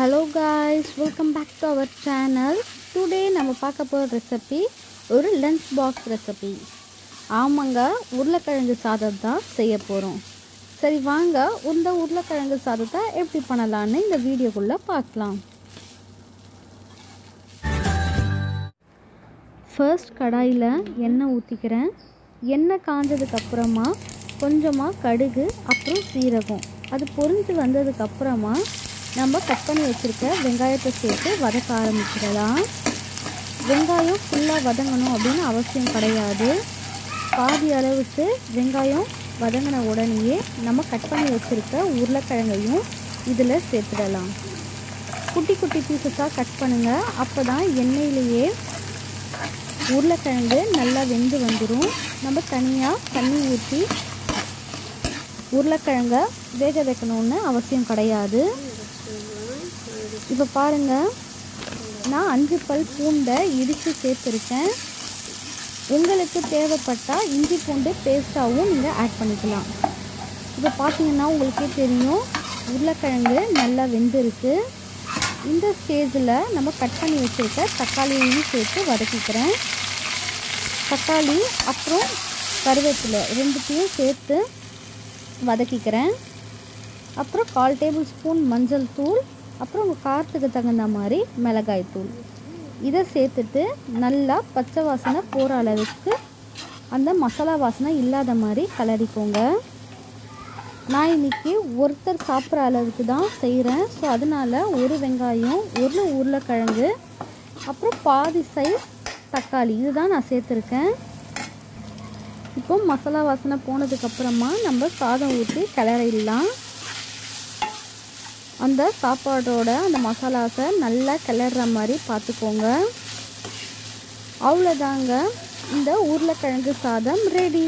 Hello guys, welcome back to our channel. Today நம்ம பார்க்க போற ரெசிபி ஒரு லஞ்ச் பாக்ஸ் ரெசிபி. ஆமாங்க, உருளைக்கிழங்கு சாதம் தான் செய்ய போறோம். சரி வாங்க இந்த உருளைக்கிழங்கு சாதத்தை எப்படி பண்ணலாம்னு இந்த வீடியோக்குள்ள பார்க்கலாம். ஃபர்ஸ்ட் கடாயில எண்ணெய் ஊத்திக்கிறேன். எண்ணெய் காஞ்சதுக்கு அப்புறமா கொஞ்சமா கடுகு அப்புறம் சீரகம் அது பொரிஞ்சு வந்ததுக்கு அப்புறமா நம்ம கட் பண்ணி வச்சுருக்க வெங்காயத்தை சேர்த்து வதக்க ஆரம்பிச்சிடலாம். வெங்காயம் ஃபுல்லாக வதங்கணும் அப்படின்னு அவசியம் கிடையாது. பாதி அளவுக்கு வெங்காயம் வதங்கின உடனேயே நம்ம கட் பண்ணி வச்சுருக்க உருளைக்கிழங்கையும் இதில் சேர்த்துடலாம். குட்டி குட்டி பீசஸாக கட் பண்ணுங்கள். அப்போ தான் எண்ணெயிலேயே உருளைக்கிழங்கு நல்லா வெந்து வந்துடும். நம்ம தனியாக தண்ணி ஊற்றி உருளைக்கிழங்க வேக வைக்கணும்னு அவசியம் கிடையாது. இப்போ பாருங்கள், நான் 5 பல் பூண்டை இடித்து சேர்த்துருக்கேன். உங்களுக்கு தேவைப்பட்டால் இஞ்சி பூண்டு பேஸ்ட்டாகவும் நீங்கள் ஆட் பண்ணிக்கலாம். இப்போ பார்த்தீங்கன்னா உங்களுக்கே தெரியும் உருளைக்கிழங்கு நல்லா வெந்திருக்கு. இந்த ஸ்டேஜில் நம்ம கட் பண்ணி வச்சுருக்க தக்காளியையும் சேர்த்து வதக்கிக்கிறேன். தக்காளி அப்புறம் கருவேப்பிலை ரெண்டுத்தையும் சேர்த்து வதக்கிக்கிறேன். அப்புறம் 1/4 டேபிள் ஸ்பூன் மஞ்சள் தூள், அப்புறம் உங்கள் காரத்துக்கு தகுந்த மாதிரி மிளகாய் தூள் இதை சேர்த்துட்டு நல்லா பச்சை வாசனை போகிற அளவுக்கு அந்த மசாலா வாசனை இல்லாத மாதிரி கலரிக்கோங்க. நான் இன்றைக்கி ஒருத்தர் சாப்பிட்ற அளவுக்கு தான் செய்கிறேன். ஸோ அதனால் ஒரு வெங்காயம், ஒரு உருளைக்கிழங்கு, அப்புறம் பாதி சைஸ் தக்காளி இதுதான் நான் சேர்த்துருக்கேன். இப்போ மசாலா வாசனை போனதுக்கப்புறமா நம்ம சாதம் ஊற்றி கிளறிடலாம். அந்த சாப்பாடோட அந்த மசாலாஸை நல்லா கிளற மாதிரி பார்த்துக்கோங்க. அவ்வளோதாங்க, இந்த உருளைக்கிழங்கு சாதம் ரெடி.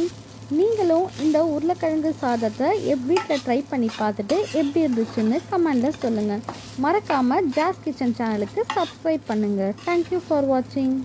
நீங்களும் இந்த உருளைக்கிழங்கு சாதத்தை வீட்டில் ட்ரை பண்ணி பார்த்துட்டு எப்படி இருந்துச்சுன்னு கமெண்டில் சொல்லுங்கள். மறக்காமல் ஜாஸ் கிச்சன் சேனலுக்கு சப்ஸ்கிரைப் பண்ணுங்கள். தேங்க்யூ ஃபார் வாட்சிங்.